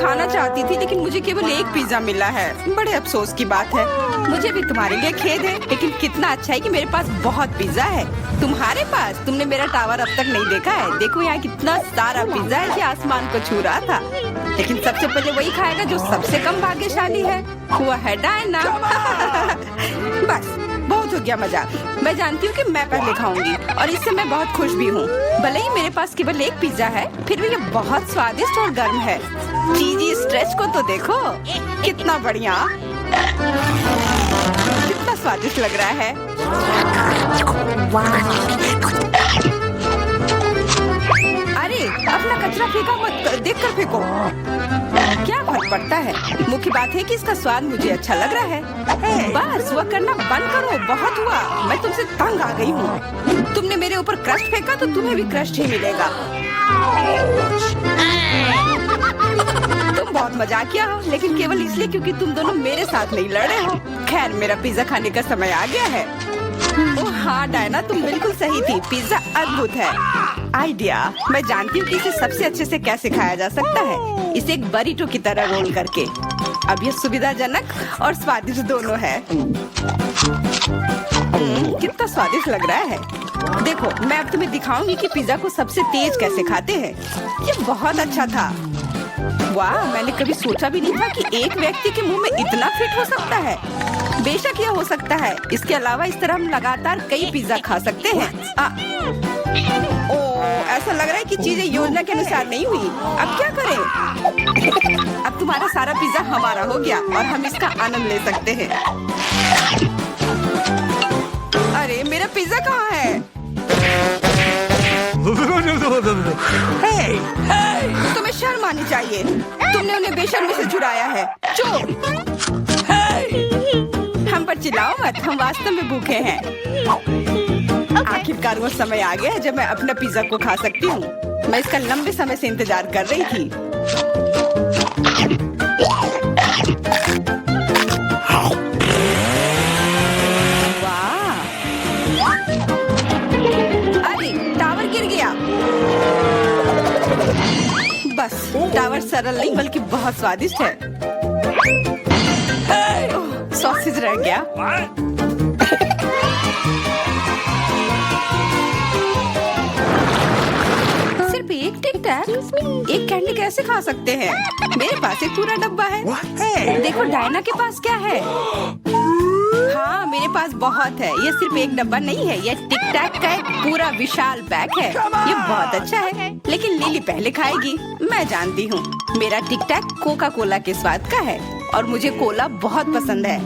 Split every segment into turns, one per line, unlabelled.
खाना चाहती थी लेकिन मुझे केवल एक पिज्जा मिला है। बड़े अफसोस की बात है। मुझे भी तुम्हारे लिए खेद है, लेकिन कितना अच्छा है कि मेरे पास बहुत पिज्जा है। तुम्हारे पास? तुमने मेरा टावर अब तक नहीं देखा है। देखो यहाँ कितना सारा पिज्जा है कि आसमान को छू रहा था। लेकिन सबसे पहले वही खाएगा जो सबसे कम भाग्यशाली है। वो है डायना। बस बहुत हो गया मजाक। मैं जानती हूँ कि मैं पहले खाऊंगी और इससे मैं बहुत खुश भी हूँ। भले ही मेरे पास केवल एक पिज्जा है, फिर भी ये बहुत स्वादिष्ट और गर्म है। चीजी स्ट्रेच को तो देखो, कितना बढ़िया, कितना स्वादिष्ट लग रहा है। अरे अपना कचरा फेंका मत, देखकर फेंको। क्या फर्क पड़ता है, मुख्य बात है कि इसका स्वाद मुझे अच्छा लग रहा है। बस वह करना बंद करो, बहुत हुआ। मैं तुमसे तंग आ गई हूँ। तुमने मेरे ऊपर क्रस्ट फेंका तो तुम्हें भी क्रस्ट ही मिलेगा। तुम बहुत मजाकिया हो, लेकिन केवल इसलिए क्योंकि तुम दोनों मेरे साथ नहीं लड़े हो। खैर, मेरा पिज्जा खाने का समय आ गया है। ओह हाँ डायना, तुम बिल्कुल सही थी। पिज्जा अद्भुत है। आइडिया, मैं जानती हूँ कि इसे सबसे अच्छे से कैसे खाया जा सकता है। इसे एक बरीटो की तरह रोल करके। अब यह सुविधाजनक और स्वादिष्ट दोनों है। कितना स्वादिष्ट लग रहा है। देखो, मैं अब तुम्हें दिखाऊंगी कि पिज्जा को सबसे तेज कैसे खाते हैं। ये बहुत अच्छा था। वाह, मैंने कभी सोचा भी नहीं था कि एक व्यक्ति के मुंह में इतना फिट हो सकता है। बेशक यह हो सकता है। इसके अलावा इस तरह हम लगातार कई पिज्जा खा सकते हैं। ऐसा लग रहा है कि चीजें योजना के अनुसार नहीं हुई। अब क्या करें? अब तुम्हारा सारा पिज्जा हमारा हो गया और हम इसका आनंद ले सकते हैं। अरे मेरा पिज्जा कहाँ है? तुम्हें शर्म आनी चाहिए। तुमने उन्हें बेशर्मी से चुराया है। चुप! हम पर चिल्लाओ मत, हम वास्तव में भूखे हैं। आखिरकार वो समय आ गया है जब मैं अपना पिज्जा को खा सकती हूँ। मैं इसका लंबे समय से इंतजार कर रही थी। वाह! अरे टावर गिर गया। बस टावर सरल नहीं बल्कि बहुत स्वादिष्ट है। सॉसेज रह गया। सिर्फ एक टिक टैक, एक कैंडी कैसे खा सकते हैं? मेरे पास एक पूरा डब्बा है। देखो डायना के पास क्या है। हाँ, मेरे पास बहुत है। ये सिर्फ एक डब्बा नहीं है, ये टिक टैक का एक पूरा विशाल पैक है। ये बहुत अच्छा है, लेकिन लिली पहले खाएगी। मैं जानती हूँ, मेरा टिक टैक कोका कोला के स्वाद का है और मुझे कोला बहुत पसंद है।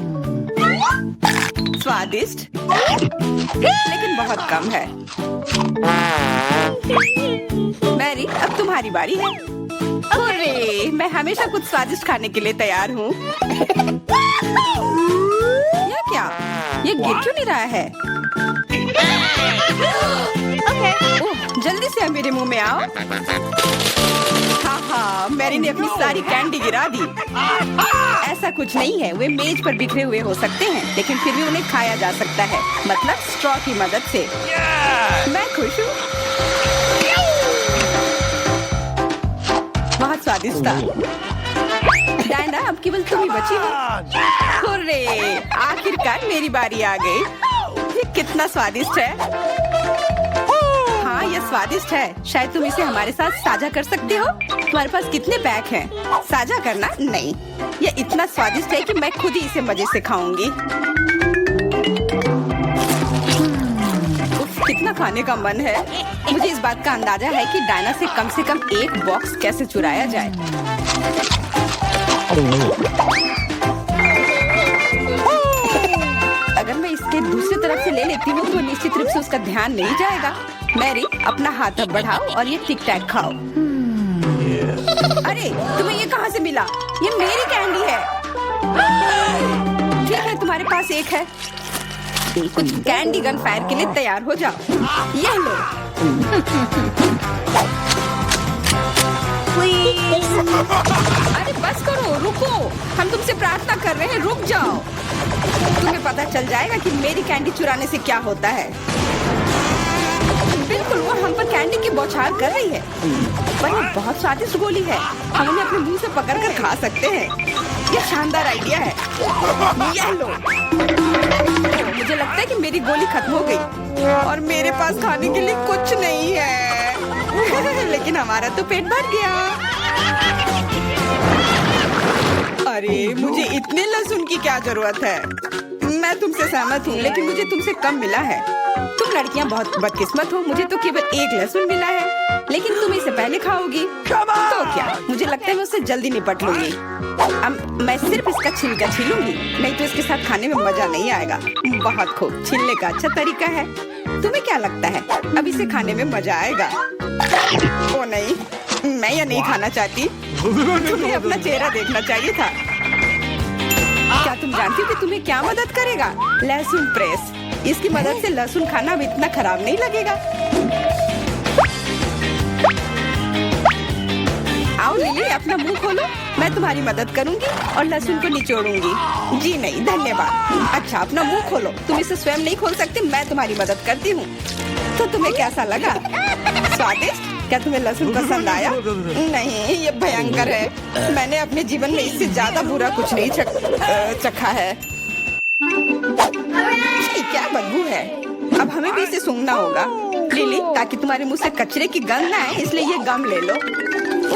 स्वादिष्ट, लेकिन बहुत कम है। मैरी, अब तुम्हारी बारी है। अरे, मैं हमेशा कुछ स्वादिष्ट खाने के लिए तैयार हूँ। यह क्या? ये गिर क्यों नहीं रहा है? ओह, जल्दी से मेरे मुंह में आओ। हाँ, मैरी ने अपनी सारी कैंडी गिरा दी। ऐसा कुछ नहीं है, वे मेज पर बिखरे हुए हो सकते हैं, लेकिन फिर भी उन्हें खाया जा सकता है, मतलब स्ट्रॉ की मदद से। मैं खुश हूँ। बहुत स्वादिष्ट था। डायना, अब केवल तुम ही बची हो। हुर्रे! आखिरकार मेरी बारी आ गई। ये कितना स्वादिष्ट है। हाँ, ये स्वादिष्ट है। शायद तुम इसे हमारे साथ साझा कर सकते हो। तुम्हारे पास कितने पैक हैं? साझा करना नहीं। ये इतना स्वादिष्ट है कि मैं खुद ही इसे मजे से खाऊंगी। कितना खाने का मन है। मुझे इस बात का अंदाजा है कि डायना से कम एक बॉक्स कैसे चुराया जाए। अगर मैं इसके दूसरी तरफ से ले लेती हूँ तो निश्चित रूप से उसका ध्यान नहीं जाएगा। मैरी, अपना हाथ अब बढ़ाओ और ये टिक टैक खाओ। अरे, तुम्हें ये कहाँ से मिला? ये मेरी कैंडी है। ठीक है, तुम्हारे पास एक है। कुछ कैंडी गन फायर के लिए तैयार हो जाओ। ये लो। अरे बस करो, रुको। हम तुमसे प्रार्थना कर रहे हैं, रुक जाओ। तुम्हें पता चल जाएगा कि मेरी कैंडी चुराने से क्या होता है। बिल्कुल वो हम पर कैंडी की बौछार कर रही है। पर ये बहुत स्वादिष्ट गोली है, हम उन्हें अपने मुंह से पकड़कर खा सकते हैं। ये शानदार आइडिया है। ये लो। मुझे लगता है कि मेरी गोली खत्म हो गई और मेरे पास खाने के लिए कुछ नहीं है। लेकिन हमारा तो पेट भर गया। अरे मुझे इतने लहसुन की क्या जरूरत है? मैं तुमसे सहमत हूँ, लेकिन मुझे तुमसे कम मिला है। तुम लड़कियाँ बहुत बदकिस्मत हो, मुझे तो केवल 1 लहसुन मिला है, लेकिन तुम इसे पहले खाओगी तो क्या? मुझे लगता है मैं उससे जल्दी निपट लूंगी। अब मैं सिर्फ इसका छिलका छीलूंगी, नहीं तो इसके साथ खाने में मजा नहीं आएगा। बहुत खूब, छीलने का अच्छा तरीका है। तुम्हें क्या लगता है अब इसे खाने में मजा आएगा? ओ नहीं, मैं यह नहीं खाना चाहती। तुम्हें अपना चेहरा देखना चाहिए था। क्या तुम जानती हो कि तुम्हें क्या मदद करेगा? लहसुन प्रेस। इसकी मदद से लहसुन खाना अब इतना खराब नहीं लगेगा। आओ लिली, अपना मुंह खोलो, मैं तुम्हारी मदद करूंगी और लहसुन को निचोड़ूंगी। जी नहीं, धन्यवाद। अच्छा, अपना मुंह खोलो। तुम इसे स्वयं नहीं खोल सकती, मैं तुम्हारी मदद करती हूँ। तो तुम्हें कैसा लगा? स्वादिष्ट? क्या तुम्हें लहसुन पसंद आया? नहीं, ये भयंकर है। मैंने अपने जीवन में इससे ज्यादा बुरा कुछ नहीं चखा है। क्या बदबू है। अब हमें भी इसे सूंघना होगा लिली, ताकि तुम्हारे मुंह से कचरे की गंध ना आए, इसलिए ये गम ले लो।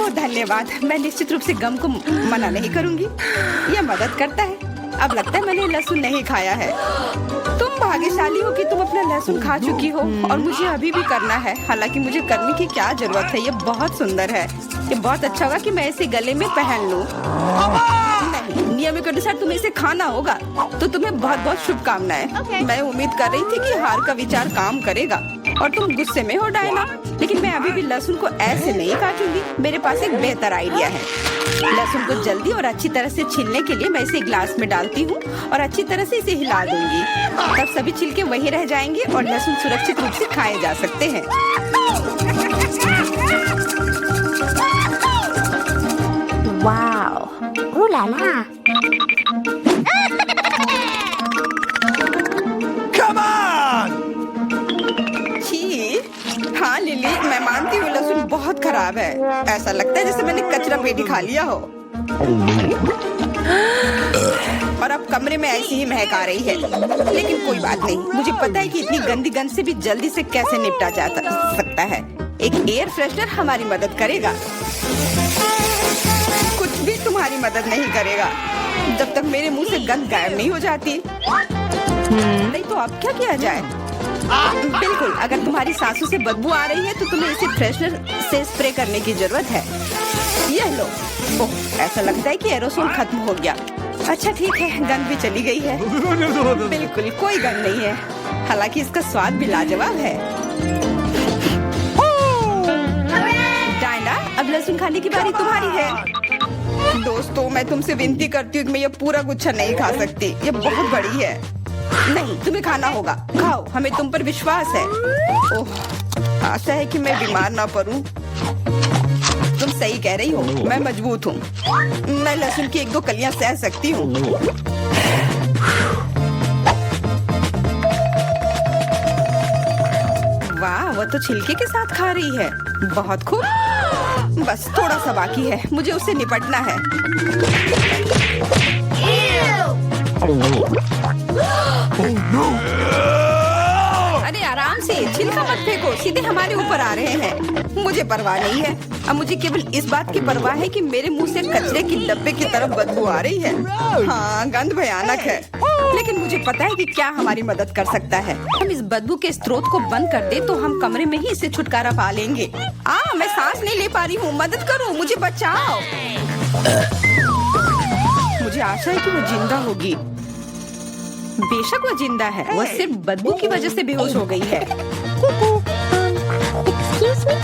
ओह धन्यवाद, मैं निश्चित रूप से गम को मना नहीं करूंगी, यह मदद करता है। अब लगता है मैंने लहसुन नहीं खाया है। तुम भाग्यशाली हो कि तुम अपना लहसुन खा चुकी हो और मुझे अभी भी करना है। हालांकि मुझे करने की क्या जरूरत है, ये बहुत सुंदर है। ये बहुत अच्छा होगा कि मैं इसे गले में पहन लूं। नहीं, नियम के अनुसार तुम्हें इसे खाना होगा। तो तुम्हें बहुत बहुत शुभकामनाएं। मैं उम्मीद कर रही थी कि हार का विचार काम करेगा और तुम गुस्से में हो डायना, लेकिन मैं अभी भी लहसुन को ऐसे नहीं काटूंगी। मेरे पास एक बेहतर आइडिया है। लहसुन को जल्दी और अच्छी तरह से छीलने के लिए मैं इसे ग्लास में डालती हूँ और अच्छी तरह से इसे हिला दूंगी। तब सभी छिलके वहीं रह जाएंगे और लहसुन सुरक्षित रूप से खाए जा सकते हैं।
Wow, ooh la la।
Come on!
छी, हाँ लिली, मैं मानती हूँ लहसुन बहुत खराब है। ऐसा लगता है जैसे मैंने कचरा पेटी खा लिया हो। और अब कमरे में ऐसी ही महक आ रही है, लेकिन कोई बात नहीं। मुझे पता है कि इतनी गंदी गंध से भी जल्दी से कैसे निपटा जा सकता है। एक एयर फ्रेशनर हमारी मदद करेगा। कुछ भी तुम्हारी मदद नहीं करेगा जब तक मेरे मुंह से गंध गायब नहीं हो जाती। नहीं तो अब क्या किया जाए? बिल्कुल, अगर तुम्हारी सांसों से बदबू आ रही है तो तुम्हें इसे फ्रेशनर से स्प्रे करने की जरूरत है। यह लो। ओह, ऐसा लगता है कि एरोसोल खत्म हो गया। अच्छा ठीक है, गंध भी चली गई है। बिल्कुल कोई गंध नहीं है, हालांकि इसका स्वाद भी लाजवाब है। डायना, अब लहसुन खाने की बारी तुम्हारी है। दोस्तों, मैं तुमसे विनती करती हूँ कि मैं ये पूरा गुच्छा नहीं खा सकती, ये बहुत बड़ी है। नहीं, तुम्हें खाना होगा। खाओ, हमें तुम पर विश्वास है। ओह, आशा है कि मैं बीमार ना पड़ूं। तुम सही कह रही हो, मैं मजबूत हूँ। मैं लहसुन की 1-2 कलियां सह सकती हूँ। वाह, वो तो छिलके के साथ खा रही है। बहुत खूब। बस थोड़ा सा बाकी है, मुझे उससे निपटना है। अरे आराम से, छिलका मत फेंको, सीधे हमारे ऊपर आ रहे हैं। मुझे परवाह नहीं है। अब मुझे केवल इस बात की परवाह है कि मेरे मुंह से कचरे की डब्बे की तरफ बदबू आ रही है। हाँ, गंध भयानक है, लेकिन मुझे पता है कि क्या हमारी मदद कर सकता है। हम इस बदबू के स्रोत को बंद कर दे तो हम कमरे में ही इससे छुटकारा पा लेंगे। मैं सांस नहीं ले पा रही हूँ, मदद करो, मुझे बचाओ। मुझे आशा है कि वो जिंदा होगी। बेशक वो जिंदा है, वो सिर्फ बदबू की वजह से बेहोश हो गई है।
Excuse me?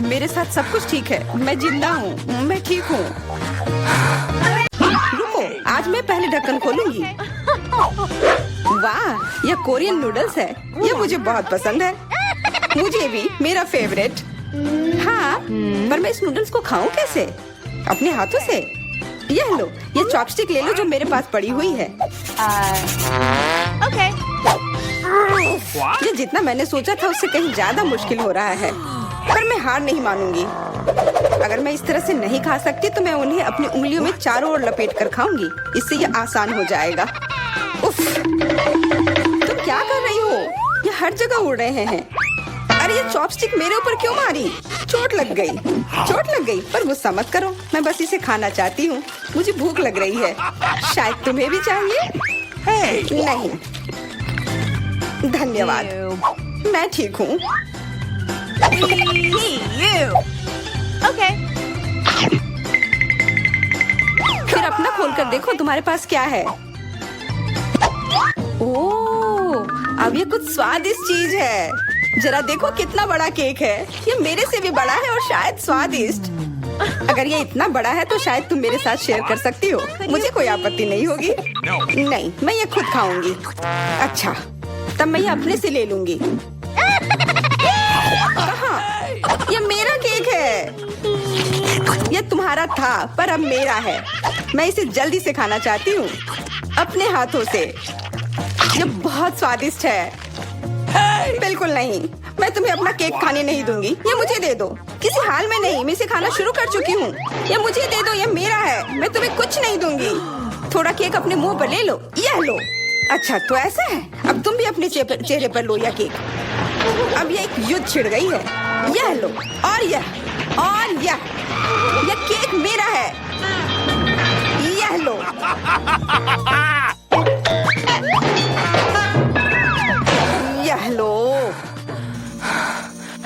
मेरे साथ सब कुछ ठीक है, मैं जिंदा हूँ, मैं ठीक हूँ। रुको, आज मैं पहले ढक्कन खोलूंगी। वाह, यह कोरियन नूडल्स है, यह मुझे बहुत पसंद है। मुझे भी, मेरा फेवरेट। हाँ, पर मैं इस नूडल्स को खाऊं कैसे? अपने हाथों से? यह लो, ये चॉपस्टिक ले लो जो मेरे पास पड़ी हुई है।
Okay.
ये जितना मैंने सोचा था उससे कहीं ज्यादा मुश्किल हो रहा है, पर मैं हार नहीं मानूंगी। अगर मैं इस तरह से नहीं खा सकती तो मैं उन्हें अपनी उंगलियों में चारों ओर लपेट कर खाऊंगी। इससे ये आसान हो जाएगा। उफ, तुम क्या कर रही हो? ये हर जगह उड़ रहे हैं। अरे ये चॉपस्टिक मेरे ऊपर क्यों मारी? चोट लग गई। पर गुस्सा मत करो, मैं बस इसे खाना चाहती हूँ। मुझे भूख लग रही है। शायद तुम्हें भी चाहिए? नहीं, धन्यवाद, मैं ठीक हूँ। फिर अपना खोल कर देखो तुम्हारे पास क्या है। ओह, अब ये कुछ स्वादिष्ट चीज है। जरा देखो कितना बड़ा केक है। ये मेरे से भी बड़ा है और शायद स्वादिष्ट। अगर ये इतना बड़ा है तो शायद तुम मेरे साथ शेयर कर सकती हो। मुझे कोई आपत्ति नहीं होगी। नहीं, मैं ये खुद खाऊंगी। अच्छा, तब मैं ये अपने से ले लूंगी। कहाँ? ये मेरा केक है। ये तुम्हारा था पर अब मेरा है। मैं इसे जल्दी से खाना चाहती हूँ, अपने हाथों से। ये बहुत स्वादिष्ट है। बिल्कुल नहीं, मैं तुम्हें अपना केक खाने नहीं दूंगी। ये मुझे दे दो। किसी हाल में नहीं, मैं इसे खाना शुरू कर चुकी हूँ। ये मुझे दे दो, ये मेरा है। मैं तुम्हें कुछ नहीं दूंगी। थोड़ा केक अपने मुंह पर ले लो। यह लो। अच्छा, तो ऐसा है। अब तुम भी अपने चेहरे पर लो यह केक। अब ये एक युद्ध छिड़ गई है। यह लो, और यह केक मेरा है। यह लो। यह लो।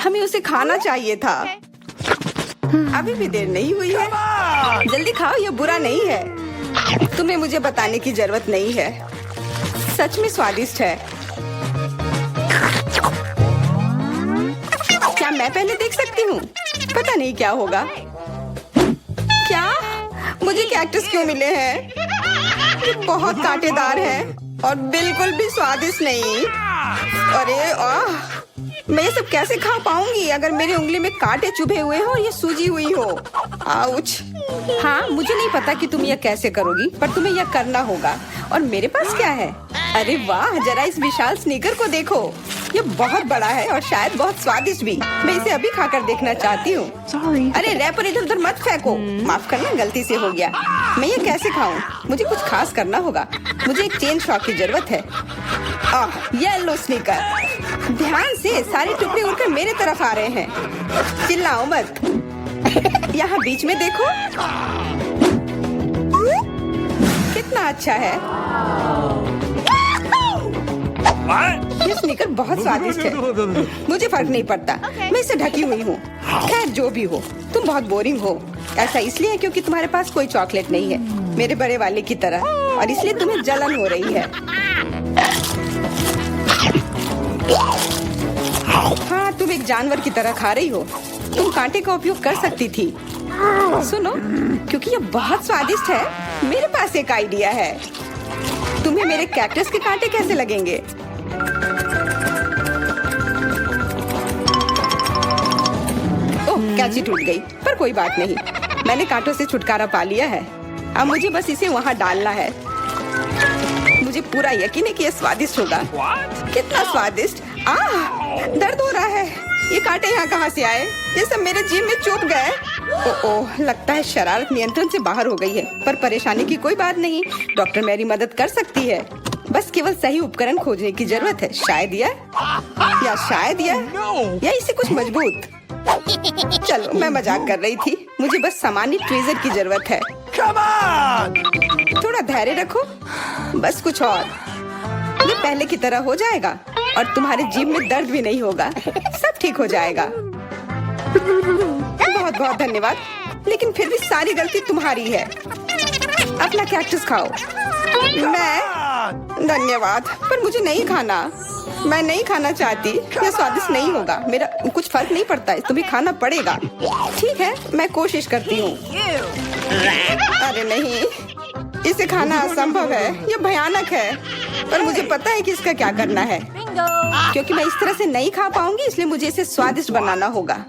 हमें उसे खाना चाहिए था। अभी भी देर नहीं हुई है। जल्दी खाओ, यह बुरा नहीं है। तुम्हें मुझे बताने की जरूरत नहीं है। सच में स्वादिष्ट है। क्या मैं पहले देख सकती हूँ? पता नहीं क्या होगा। क्या मुझे कैक्टस क्यों मिले हैं? ये बहुत कांटेदार है और बिल्कुल भी स्वादिष्ट नहीं। अरे मैं ये सब कैसे खा पाऊंगी अगर मेरी उंगली में कांटे चुभे हुए हो और ये सूजी हुई हो। आउच। हाँ, मुझे नहीं पता कि तुम यह कैसे करोगी, पर तुम्हें यह करना होगा। और मेरे पास क्या है? अरे वाह, जरा इस विशाल स्नीकर को देखो। ये बहुत बड़ा है और शायद बहुत स्वादिष्ट भी। मैं इसे अभी खाकर देखना चाहती हूँ। अरे रैपर इधर उधर मत फेंको। माफ करना, गलती से हो गया। मैं ये कैसे खाऊं? मुझे कुछ खास करना होगा। मुझे एक चेन शॉक की जरूरत है। ये लो स्नीकर। ध्यान से, सारे टुकड़े उड़कर मेरे तरफ आ रहे हैं। चिल्लाओ मत। यहाँ बीच में देखो, कितना अच्छा है। ये स्नीकर बहुत स्वादिष्ट है। मुझे फर्क नहीं पड़ता, मैं इसे ढकी हुई हूँ। खैर जो भी हो, तुम बहुत बोरिंग हो। ऐसा इसलिए है क्योंकि तुम्हारे पास कोई चॉकलेट नहीं है, मेरे बड़े वाले की तरह, और इसलिए तुम्हें जलन हो रही है। हाँ, तुम एक जानवर की तरह खा रही हो। तुम कांटे का उपयोग कर सकती थी। सुनो, क्योंकि ये बहुत स्वादिष्ट है, मेरे पास एक आइडिया है। तुम्हें मेरे कैक्टस के कांटे कैसे लगेंगे? ओह, कैंची टूट गई, पर कोई बात नहीं। मैंने कांटों से छुटकारा पा लिया है। अब मुझे बस इसे वहाँ डालना है। मुझे पूरा यकीन है कि ये स्वादिष्ट होगा। कितना स्वादिष्ट। दर्द हो रहा है। ये कांटे यहाँ कहाँ से आए? ये सब मेरे जीभ में चुभ गए। ओह, लगता है शरारत नियंत्रण से बाहर हो गई है, पर परेशानी की कोई बात नहीं। डॉक्टर मेरी मदद कर सकती है। बस केवल सही उपकरण खोजने की जरूरत है। शायद या इसे कुछ मजबूत। चलो, मैं मजाक कर रही थी। मुझे बस सामान्य ट्वीजर की जरूरत है।
Come on!
थोड़ा धैर्य रखो, बस कुछ और। ये पहले की तरह हो जाएगा और तुम्हारे जीभ में दर्द भी नहीं होगा। सब ठीक हो जाएगा। बहुत बहुत धन्यवाद, लेकिन फिर भी सारी गलती तुम्हारी है। अपना कैक्टस खाओ। मैं धन्यवाद, पर मुझे नहीं खाना। मैं नहीं खाना चाहती। यह स्वादिष्ट नहीं होगा। मेरा कुछ फर्क नहीं पड़ता, तुम्हें खाना पड़ेगा। ठीक है, मैं कोशिश करती हूँ। अरे नहीं, इसे खाना असंभव है। यह भयानक है, पर मुझे पता है कि इसका क्या करना है। क्योंकि मैं इस तरह से नहीं खा पाऊंगी, इसलिए मुझे इसे स्वादिष्ट बनाना होगा।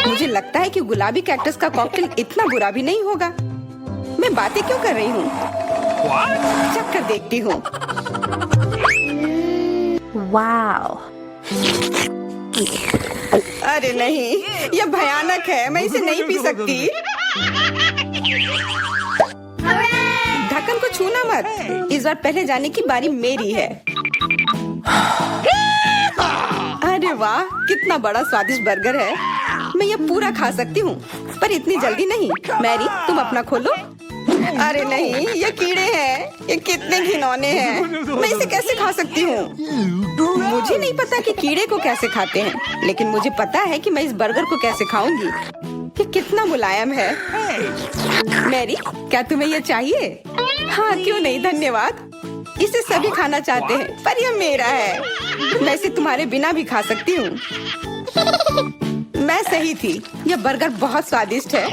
मुझे लगता है कि गुलाबी कैक्टस का कॉकटेल इतना बुरा भी नहीं होगा। मैं बातें क्यों कर रही हूँ? चख कर देखती हूँ।
Wow.
अरे नहीं, यह भयानक है, मैं इसे नहीं पी सकती। ढक्कन को छूना मत, इस बार पहले जाने की बारी मेरी है। अरे वाह, कितना बड़ा स्वादिष्ट बर्गर है। मैं ये पूरा खा सकती हूँ, पर इतनी जल्दी नहीं। मैरी, तुम अपना खोलो। अरे नहीं, ये कीड़े हैं, ये कितने घिनौने हैं। मैं इसे कैसे खा सकती हूँ? मुझे नहीं पता कि कीड़े को कैसे खाते हैं, लेकिन मुझे पता है कि मैं इस बर्गर को कैसे खाऊंगी। ये कितना मुलायम है। मैरी, क्या तुम्हें ये चाहिए? हाँ, क्यों नहीं, धन्यवाद। इसे सभी खाना चाहते हैं, पर यह मेरा है। मैं इसे तुम्हारे बिना भी खा सकती हूँ। मैं सही थी, यह बर्गर बहुत स्वादिष्ट है।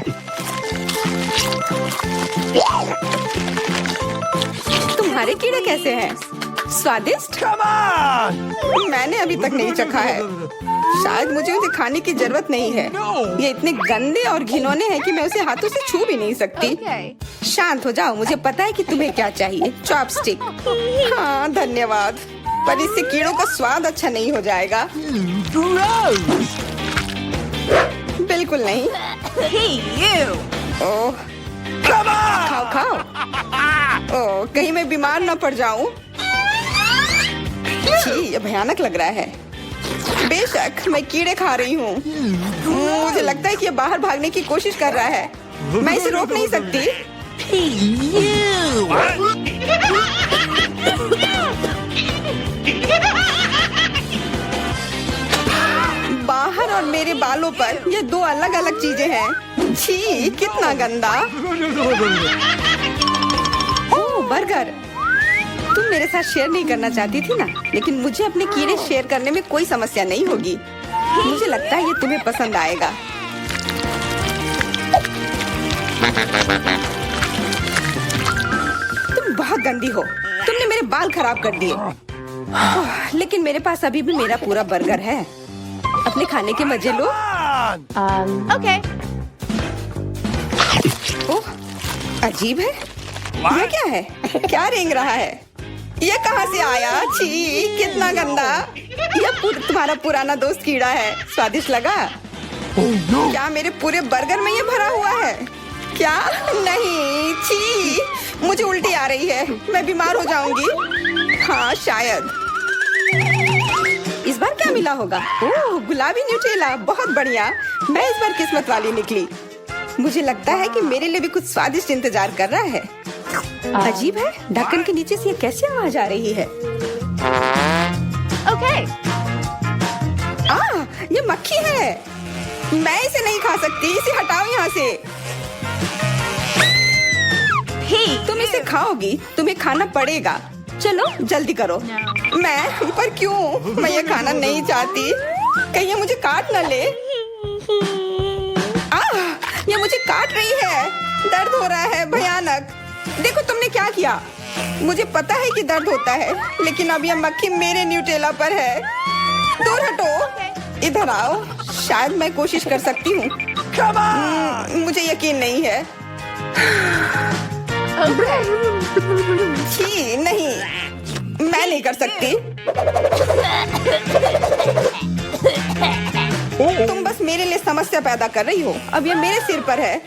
तुम्हारे कीड़े कैसे हैं? स्वादिष्ट?
Come on!
मैंने अभी तक नहीं चखा है। शायद मुझे उसे खाने की जरूरत नहीं है। ये इतने गंदे और घिनौने हैं कि मैं उसे हाथों से छू भी नहीं सकती। शांत हो जाओ, मुझे पता है कि तुम्हें क्या चाहिए। चॉपस्टिक। हाँ, धन्यवाद, पर इससे कीड़ों का स्वाद अच्छा नहीं हो जाएगा।
Gross!
बिल्कुल नहीं। ओह,
Come on!
खाओ खाओ। ओह, कहीं मैं बीमार न पड़ जाऊं। छी, ये भयानक लग रहा है। बेशक मैं कीड़े खा रही हूँ। मुझे लगता है कि ये बाहर भागने की कोशिश कर रहा है। मैं इसे रोक नहीं सकती। बाहर और मेरे बालों पर ये दो अलग अलग चीजें हैं। छी, कितना गंदा। ओह, बर्गर। तुम मेरे साथ शेयर नहीं करना चाहती थी ना, लेकिन मुझे अपने कीड़े शेयर करने में कोई समस्या नहीं होगी। मुझे लगता है ये तुम्हें पसंद आएगा। तुम बहुत गंदी हो, तुमने मेरे बाल खराब कर दिए। ओह, लेकिन मेरे पास अभी भी मेरा पूरा बर्गर है। अपने खाने के मजे लो।
Come on!
Okay.
ओह, अजीब है। ये क्या है? क्या रेंग रहा है? ये कहाँ से आया? छी, कितना गंदा। यह तुम्हारा पुराना दोस्त कीड़ा है। स्वादिष्ट लगा?
Oh no!
क्या मेरे पूरे बर्गर में ये भरा हुआ है? क्या? नहीं, छी, मुझे उल्टी आ रही है। मैं बीमार हो जाऊंगी। हाँ, शायद। इस बार क्या मिला होगा? ओह, गुलाबी न्यूटेला, बहुत बढ़िया। मैं इस बार किस्मत वाली निकली। मुझे लगता है कि मेरे लिए भी कुछ स्वादिष्ट इंतजार कर रहा है। अजीब है, ढक्कन के नीचे से ये कैसे आवाज आ रही है?
Okay.
ये मक्खी है। मैं इसे नहीं खा सकती, इसे हटाओ यहाँ से। तुम इसे खाओगी, तुम्हें खाना पड़ेगा। चलो जल्दी करो। मैं, पर क्यों? मैं ये खाना नहीं चाहती। कहीं ये मुझे काट न ले। ये मुझे काट रही है। दर्द हो रहा है, भयानक। देखो तुमने क्या किया। मुझे पता है कि दर्द होता है, लेकिन अब यह मक्खी मेरे न्यूटेला पर है। दूर हटो, इधर आओ। शायद मैं कोशिश कर सकती हूँ।
Come on!
मुझे यकीन नहीं है। छी, नहीं, मैं नहीं कर सकती। तुम बस मेरे लिए समस्या पैदा कर रही हो। अब ये मेरे सिर पर है।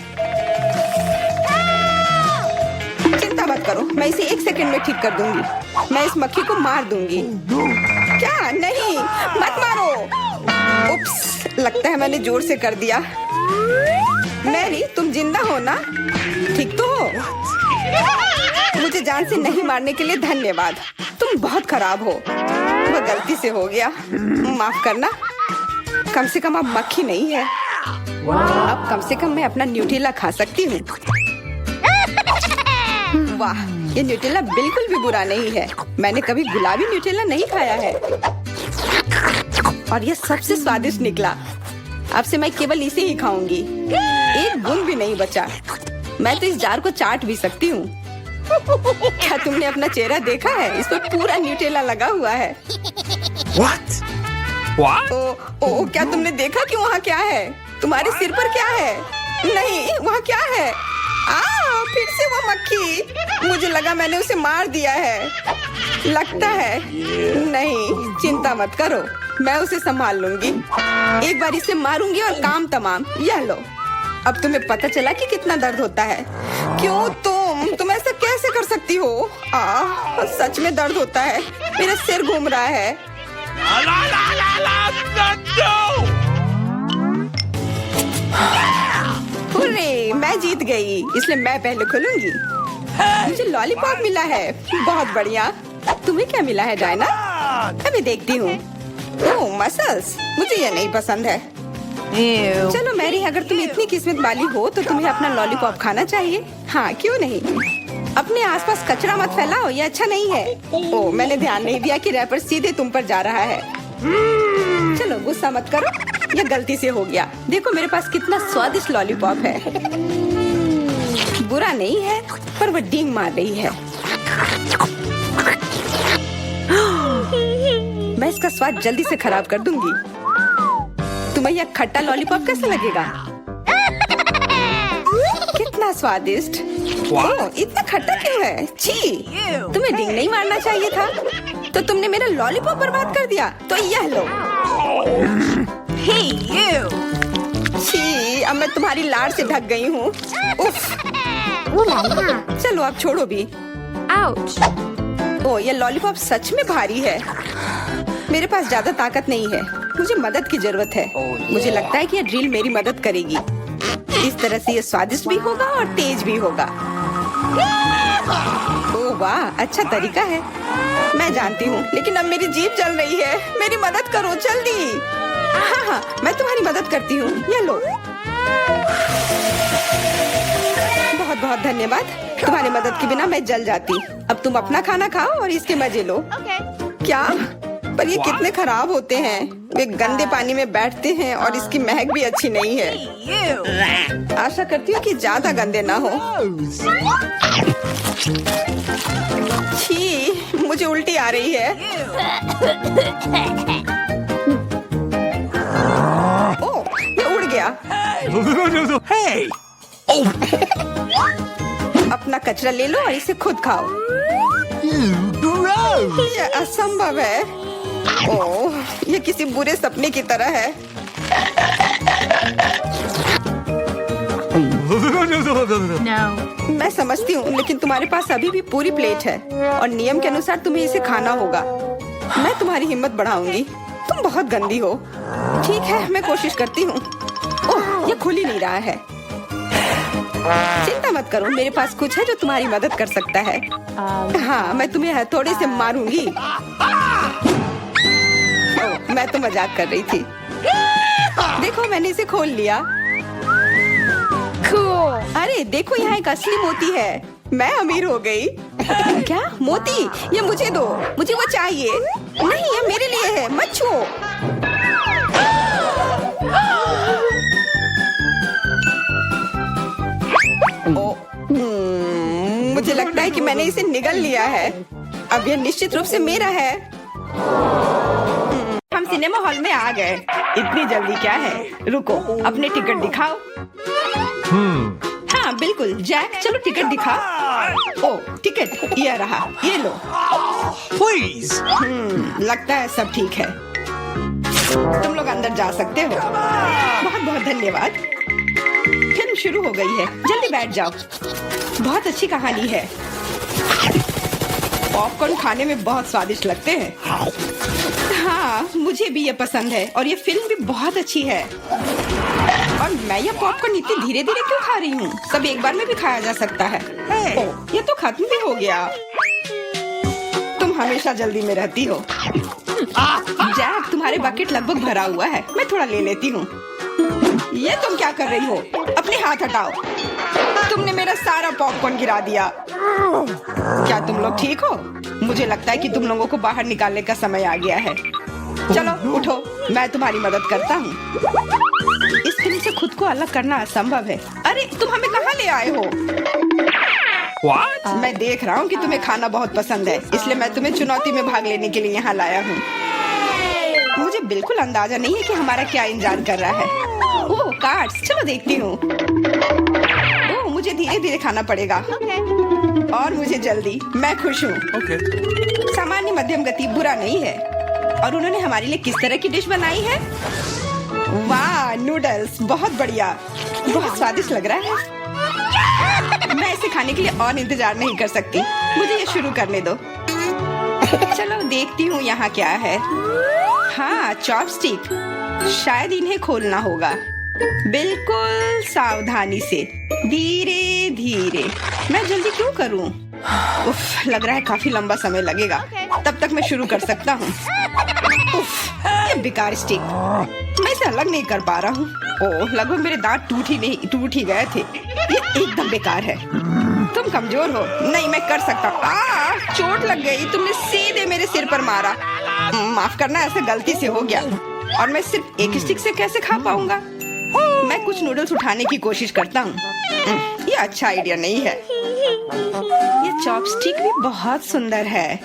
चिंता मत करो, मैं इसे 1 सेकंड में ठीक कर दूंगी। मैं इस मक्खी को मार दूंगी। क्या? नहीं, मत मारो। उप्स, लगता है मैंने जोर से कर दिया। मैरी, तुम जिंदा हो ना? ठीक तो हो? मुझे जान से नहीं मारने के लिए धन्यवाद। तुम बहुत खराब हो। वह गलती से हो गया, माफ करना। कम से कम अब मक्खी नहीं है। अब कम से कम मैं अपना न्यूटेला खा सकती हूँ। वाह, ये न्यूटेला बिल्कुल भी बुरा नहीं है। मैंने कभी गुलाबी न्यूटेला नहीं खाया है, और ये सबसे स्वादिष्ट निकला। अब से मैं केवल इसे ही खाऊंगी। एक बूंद भी नहीं बचा। मैं तो इस जार को चाट भी सकती हूँ। क्या तुमने अपना चेहरा देखा है? इस पर पूरा न्यूटेला लगा हुआ है।
What? What?
ओ, क्या तुमने देखा कि वहाँ क्या है? तुम्हारे सिर पर क्या है? नहीं, वहाँ क्या है? फिर से वो मक्खी। मुझे लगा मैंने उसे मार दिया है। लगता है नहीं, चिंता मत करो, मैं उसे संभाल लूंगी। एक बार इसे मारूंगी और काम तमाम। यह लो, अब तुम्हें पता चला कि कितना दर्द होता है। क्यों तुम ऐसा कैसे कर सकती हो? सच में दर्द होता है। मेरा सिर घूम रहा है। हुर्रे, मैं जीत गई, इसलिए मैं पहले खोलूंगी। मुझे लॉलीपॉप मिला है, बहुत बढ़िया। तुम्हें क्या मिला है डायना? अभी देखती हूँ। ओह, मसल्स, मुझे ये नहीं पसंद है। चलो मैरी, अगर तुम इतनी किस्मत वाली हो तो तुम्हें अपना लॉलीपॉप खाना चाहिए। हाँ, क्यों नहीं। अपने आसपास कचरा मत फैलाओ, ये अच्छा नहीं है। ओह, मैंने ध्यान नहीं दिया कि रैपर सीधे तुम पर जा रहा है। चलो गुस्सा मत करो, ये गलती से हो गया। देखो मेरे पास कितना स्वादिष्ट लॉलीपॉप है। बुरा नहीं है, पर वो डींग मार रही है। मैं इसका स्वाद जल्दी से खराब कर दूंगी। तुम्हें यह खट्टा लॉलीपॉप कैसा लगेगा? कितना स्वादिष्ट। ओह, इतना खट्टा क्यों है? छी, तुम्हें डींग नहीं मारना चाहिए था। तो तुमने मेरा लॉलीपॉप बर्बाद कर दिया। तो यह लो। छी, अब मैं तुम्हारी लाड़ से ढक गई हूँ। उफ। चलो अब छोड़ो भी। ओह, ये लॉलीपॉप सच में भारी है। मेरे पास ज्यादा ताकत नहीं है, मुझे मदद की जरूरत है। मुझे लगता है कि ये ड्रिल मेरी मदद करेगी। इस तरह से ये स्वादिष्ट भी होगा और तेज भी होगा। ओह वाह, अच्छा तरीका है। मैं जानती हूँ, लेकिन अब मेरी जीभ जल रही है। मेरी मदद करो जल्दी। हाँ, मैं तुम्हारी मदद करती हूँ। ये लो। बहुत बहुत धन्यवाद। तुम्हारी मदद के बिना मैं जल जाती। अब तुम अपना खाना खाओ और इसके मजे लो। क्या? पर ये कितने खराब होते हैं। वे गंदे पानी में बैठते हैं और इसकी महक भी अच्छी नहीं है। आशा करती हूँ कि ज्यादा गंदे ना हो। छी, मुझे उल्टी आ रही है। ओह, ये उड़ गया।
Hey!
अपना कचरा ले लो और इसे खुद खाओ।
Gross!
ये असंभव है। ओह, ये किसी बुरे सपने की तरह है। मैं समझती हूँ, लेकिन तुम्हारे पास अभी भी पूरी प्लेट है और नियम के अनुसार तुम्हें इसे खाना होगा। मैं तुम्हारी हिम्मत बढ़ाऊंगी। तुम बहुत गंदी हो। ठीक है, मैं कोशिश करती हूँ। ओह, ये खुल ही नहीं रहा है। चिंता मत करो, मेरे पास कुछ है जो तुम्हारी मदद कर सकता है। हाँ, मैं तुम्हें हथौड़े से मारूंगी। ओह, मैं तो मजाक कर रही थी। देखो, मैंने इसे खोल लिया। अरे देखो, यहाँ एक असली मोती है। मैं अमीर हो गई। क्या मोती? ये मुझे दो, मुझे वो चाहिए। नहीं, ये मेरे लिए है, मत छुओ। मुझे लगता है कि मैंने इसे निगल लिया है। अब यह निश्चित रूप से मेरा है। हम सिनेमा हॉल में आ गए। इतनी जल्दी क्या है? रुको, अपने टिकट दिखाओ। हाँ बिल्कुल, जैक, चलो टिकट दिखाओ। ओ, टिकट ये रहा, ये लो।
Please!
लगता है सब ठीक है। तुम लोग अंदर जा सकते हो। बहुत बहुत धन्यवाद। फिल्म शुरू हो गई है, जल्दी बैठ जाओ। बहुत अच्छी कहानी है। पॉपकॉर्न खाने में बहुत स्वादिष्ट लगते हैं। हाँ, मुझे भी ये पसंद है और ये फिल्म भी बहुत अच्छी है। और मैं ये पॉपकॉर्न इतनी धीरे धीरे क्यों खा रही हूँ? सब एक बार में भी खाया जा सकता है। ओह, ये तो खत्म भी हो गया। तुम हमेशा जल्दी में रहती हो। जैक, तुम्हारे बकेट लगभग भरा हुआ है, मैं थोड़ा ले लेती हूँ। ये तुम क्या कर रही हो? अपने हाथ हटाओ। तुमने मेरा सारा पॉपकॉर्न गिरा दिया। क्या तुम लोग ठीक हो? मुझे लगता है कि तुम लोगों को बाहर निकालने का समय आ गया है। चलो उठो, मैं तुम्हारी मदद करता हूँ। इस फिल्म से खुद को अलग करना असंभव है। अरे तुम हमें कहाँ ले आए हो?
What?
मैं देख रहा हूँ कि तुम्हें खाना बहुत पसंद है, इसलिए मैं तुम्हें चुनौती में भाग लेने के लिए यहाँ लाया हूँ। मुझे बिल्कुल अंदाजा नहीं है कि हमारा क्या इंतजार कर रहा है। ओह, कार्ड्स, चलो देखती हूँ। ओह, मुझे धीरे धीरे धीरे खाना पड़ेगा और मुझे जल्दी। मैं खुश हूँ।
Okay.
सामान्य मध्यम गति बुरा नहीं है। और उन्होंने हमारे लिए किस तरह की डिश बनाई है? वाह, नूडल्स बहुत बढ़िया, बहुत स्वादिष्ट लग रहा है। मैं इसे खाने के लिए और इंतजार नहीं कर सकती। मुझे ये शुरू करने दो। चलो देखती हूँ यहाँ क्या है। हाँ, चॉपस्टिक। शायद इन्हें खोलना होगा। बिल्कुल सावधानी से, धीरे धीरे। मैं जल्दी क्यों करूँ? उफ, लग रहा है काफी लंबा समय लगेगा। तब तक मैं शुरू कर सकता हूँ। उफ, ये बेकार स्टिक। मैं इसे अलग नहीं कर पा रहा हूँ। ओह, लगभग मेरे दांत टूट ही गए थे। ये एकदम बेकार है। तुम कमजोर हो। नहीं, मैं कर सकता हूँ। चोट लग गई। तुमने सीधे मेरे सिर पर मारा। माफ करना, ऐसा गलती से हो गया। और मैं सिर्फ एक स्टिक से कैसे खा पाऊंगा? मैं कुछ नूडल्स उठाने की कोशिश करता हूँ। ये अच्छा आइडिया नहीं है। ये चॉपस्टिक भी बहुत सुंदर है।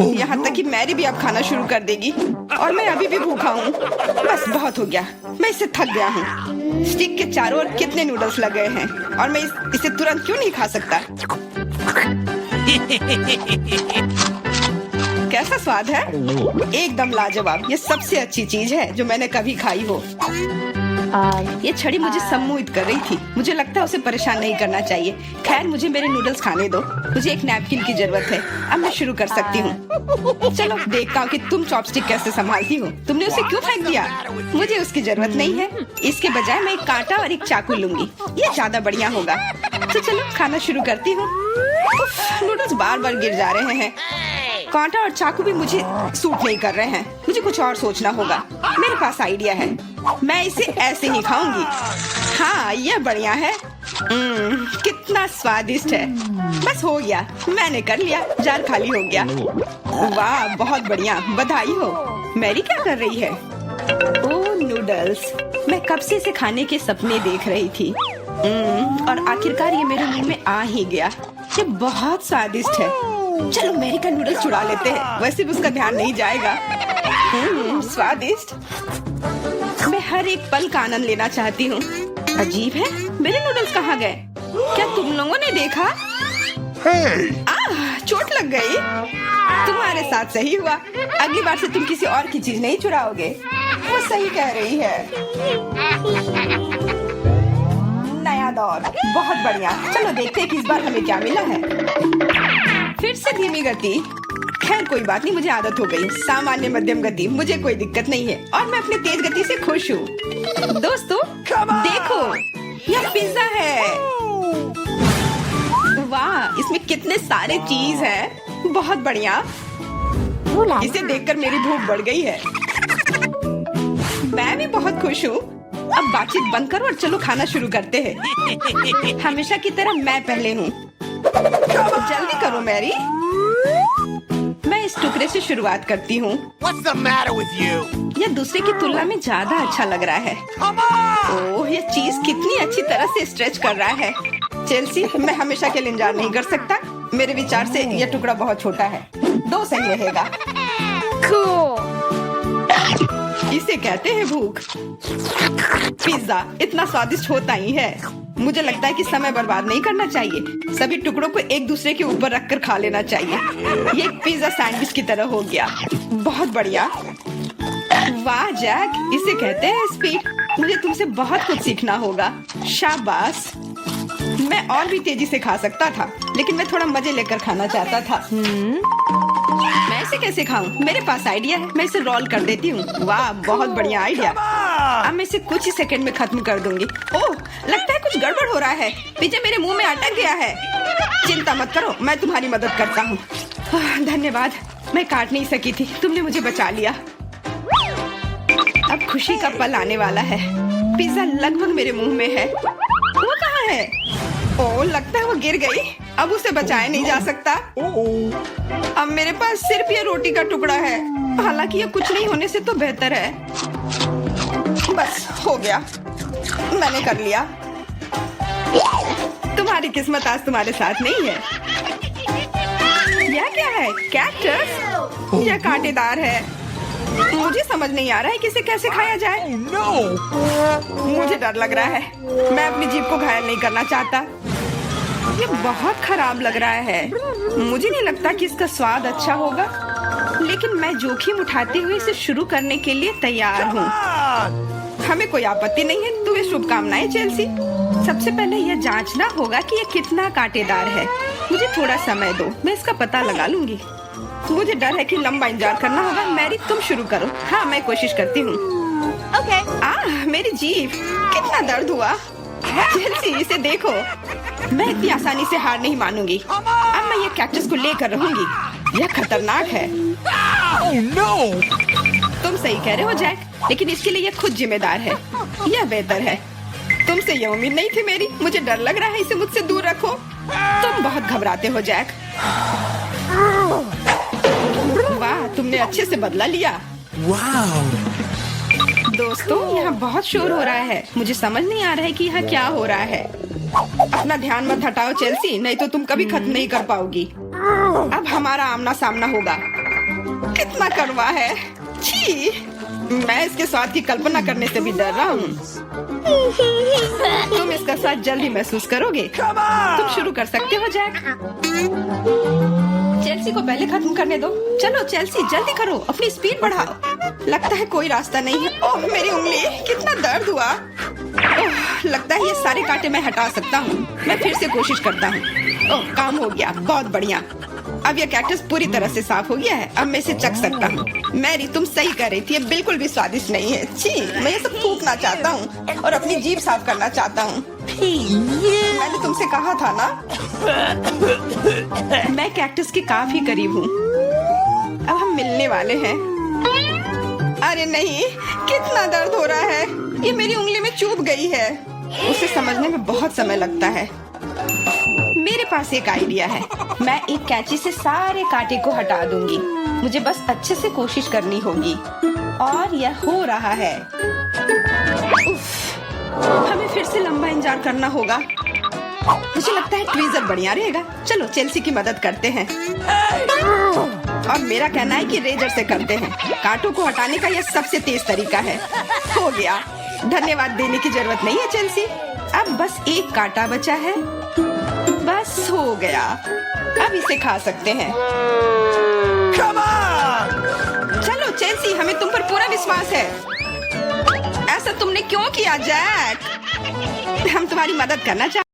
यहाँ तक कि मैरी भी अब खाना शुरू कर देगी और मैं अभी भी भूखा हूँ। बस बहुत हो गया। मैं इससे थक गया हूँ। स्टिक के चारों ओर कितने नूडल्स लगे हैं और मैं इसे तुरंत क्यों नहीं खा सकता? कैसा स्वाद है? एकदम लाजवाब। ये सबसे अच्छी चीज है जो मैंने कभी खाई हो। ये छड़ी मुझे सम्मोहित कर रही थी। मुझे लगता है उसे परेशान नहीं करना चाहिए। खैर, मुझे मेरे नूडल्स खाने दो। मुझे एक नैपकिन की जरूरत है। अब मैं शुरू कर सकती हूँ। चलो देखता हूँ कि तुम चॉपस्टिक कैसे संभालती हो। तुमने उसे क्यों फेंक दिया? मुझे उसकी जरूरत नहीं है। इसके बजाय मैं एक कांटा और एक चाकू लूंगी। ये ज्यादा बढ़िया होगा। तो चलो खाना शुरू करती हूँ। नूडल्स बार बार गिर जा रहे हैं। कांटा और चाकू भी मुझे सूट नहीं कर रहे हैं। मुझे कुछ और सोचना होगा। मेरे पास आइडिया है। मैं इसे ऐसे ही खाऊंगी। हाँ, यह बढ़िया है। कितना स्वादिष्ट है। बस हो गया। मैंने कर लिया। जार खाली हो गया। वाह, बहुत बढ़िया। बधाई हो। मैरी क्या कर रही है? ओह, नूडल्स। मैं कब से इसे खाने के सपने देख रही थी। और आखिरकार ये मेरे मुंह में आ ही गया। ये बहुत स्वादिष्ट है। चलो मैरी का नूडल्स चुरा लेते हैं। वैसे भी उसका ध्यान नहीं जाएगा। स्वादिष्ट। मैं हर एक पल का आनंद लेना चाहती हूँ। अजीब है, मेरे नूडल्स कहाँ गए? क्या तुम लोगों ने देखा? चोट लग गई। तुम्हारे साथ सही हुआ। अगली बार से तुम किसी और की चीज नहीं चुराओगे। वो सही कह रही है। नया दौर। बहुत बढ़िया। चलो देखते हैं कि इस बार हमें क्या मिला है। फिर से धीमी गति। खैर कोई बात नहीं, मुझे आदत हो गई। सामान्य मध्यम गति, मुझे कोई दिक्कत नहीं है और मैं अपनी तेज गति से खुश हूँ। दोस्तों देखो, यह पिज्जा है। वाह, इसमें कितने सारे चीज हैं। बहुत बढ़िया। इसे देखकर मेरी भूख बढ़ गई है। मैं भी बहुत खुश हूँ। अब बातचीत बंद करो और चलो खाना शुरू करते हैं। हमेशा की तरह मैं पहले हूँ। जल्दी करो मैरी। मैं इस टुकड़े से शुरुआत करती हूँ।
What's the matter with you?
यह दूसरे की तुलना में ज्यादा अच्छा लग रहा है। ओह, यह चीज कितनी अच्छी तरह से स्ट्रेच कर रहा है। चेल्सी, मैं हमेशा के लिए इंतजार नहीं कर सकता। मेरे विचार से यह टुकड़ा बहुत छोटा है। 2 सही रहेगा। इसे कहते हैं भूख। पिज्जा इतना स्वादिष्ट होता ही है। मुझे लगता है कि समय बर्बाद नहीं करना चाहिए। सभी टुकड़ों को एक दूसरे के ऊपर रखकर खा लेना चाहिए। ये एक पिज्जा सैंडविच की तरह हो गया। बहुत बढ़िया। वाह जैक, इसे कहते हैं स्पीड। मुझे तुमसे बहुत कुछ सीखना होगा। शाबाश। मैं और भी तेजी से खा सकता था, लेकिन मैं थोड़ा मजे लेकर खाना चाहता था। मैं इसे कैसे खाऊं? मेरे पास आइडिया है। मैं इसे रोल कर देती हूँ। वाह, बहुत बढ़िया आइडिया। अब मैं इसे कुछ ही सेकंड में खत्म कर दूंगी। ओह, लगता है कुछ गड़बड़ हो रहा है। पिज्जा मेरे मुंह में अटक गया है। चिंता मत करो, मैं तुम्हारी मदद करता हूँ। धन्यवाद। मैं काट नहीं सकी थी, तुमने मुझे बचा लिया। अब खुशी का पल आने वाला है। पिज्जा लगभग मेरे मुंह में है। वो कहाँ है? ओह, लगता है वो गिर गई। अब उसे बचाया नहीं जा सकता। अब मेरे पास सिर्फ ये रोटी का टुकड़ा है। हालांकि ये कुछ नहीं होने से तो बेहतर है। बस हो गया, मैंने कर लिया। तुम्हारी किस्मत आज तुम्हारे साथ नहीं है। यह क्या है? कैक्टस? यह कांटेदार है। मुझे समझ नहीं आ रहा है कि इसे कैसे खाया जाए।
No!
मुझे डर लग रहा है। मैं अपनी जीभ को घायल नहीं करना चाहता। ये बहुत खराब लग रहा है। मुझे नहीं लगता कि इसका स्वाद अच्छा होगा, लेकिन मैं जोखिम उठाते हुए इसे शुरू करने के लिए तैयार हूँ। हमें कोई आपत्ति नहीं है। तुम्हें शुभकामनाएं चेल्सी। सबसे पहले यह जांचना होगा कि यह कितना कांटेदार है। मुझे थोड़ा समय दो, मैं इसका पता लगा लूंगी। मुझे डर है कि लंबा इंतजार करना होगा। मैरी तुम शुरू करो। हाँ, मैं कोशिश करती हूँ।
Okay.
मेरी जीभ, कितना दर्द हुआ। चेल्सी, इसे देखो। मैं इतनी आसानी से हार नहीं मानूंगी। अब मैं ये कैक्टस को लेकर रहूंगी। यह खतरनाक है।
Oh no!
तुम सही कह रहे हो जैक, लेकिन इसके लिए यह खुद जिम्मेदार है। यह बेहतर है। तुमसे यह उम्मीद नहीं थी मेरी। मुझे डर लग रहा है। इसे मुझसे दूर रखो। तुम बहुत घबराते हो जैक। वाह, तुमने अच्छे से बदला लिया।
Wow!
दोस्तों, यहाँ बहुत शोर हो रहा है। मुझे समझ नहीं आ रहा है कि यहाँ क्या हो रहा है। अपना ध्यान मत हटाओ चेल्सी, नहीं तो तुम कभी खत्म नहीं कर पाओगी। अब हमारा आमना सामना होगा। कितना कड़वा है। छी, मैं इसके स्वाद की कल्पना करने से भी डर रहा हूँ। तुम इसका स्वाद जल्दी महसूस करोगे। तुम शुरू कर सकते हो जैक। चेल्सी को पहले खत्म करने दो। चलो चेल्सी, जल्दी करो, अपनी स्पीड बढ़ाओ। लगता है कोई रास्ता नहीं है। ओह, मेरी उंगली, कितना दर्द हुआ। ओह, लगता है ये सारे कांटे मैं हटा सकता हूँ। मैं फिर से कोशिश करता हूँ। ओह, काम हो गया, बहुत बढ़िया। अब यह कैक्टस पूरी तरह से साफ हो गया है। अब मैं इसे चख सकता हूँ। मैरी, तुम सही कह रही थी, ये बिल्कुल भी स्वादिष्ट नहीं है। छी, मैं ये सब थूकना चाहता हूँ और अपनी जीभ साफ करना चाहता हूँ। मैंने तुमसे कहा था ना। मैं कैक्टस के काफी करीब हूँ। अब हम मिलने वाले हैं। अरे नहीं, कितना दर्द हो रहा है। ये मेरी उंगली में चुभ गई है। उसे समझने में बहुत समय लगता है। मेरे पास एक आइडिया है। मैं एक कैंची से सारे कांटे को हटा दूंगी। मुझे बस अच्छे से कोशिश करनी होगी। और यह हो रहा है। उफ, हमें फिर से लंबा इंतजार करना होगा। मुझे लगता है ट्वीजर बढ़िया रहेगा। चलो चेल्सी की मदद करते हैं। और मेरा कहना है कि रेजर से करते हैं। कांटों को हटाने का यह सबसे तेज तरीका है। हो गया। धन्यवाद देने की जरूरत नहीं है चेल्सी। अब बस एक कांटा बचा है। बस हो गया। अब इसे खा सकते हैं।
Come on!
चलो चेल्सी, हमें तुम पर पूरा विश्वास है। ऐसा तुमने क्यों किया जैक? हम तुम्हारी मदद करना चाहते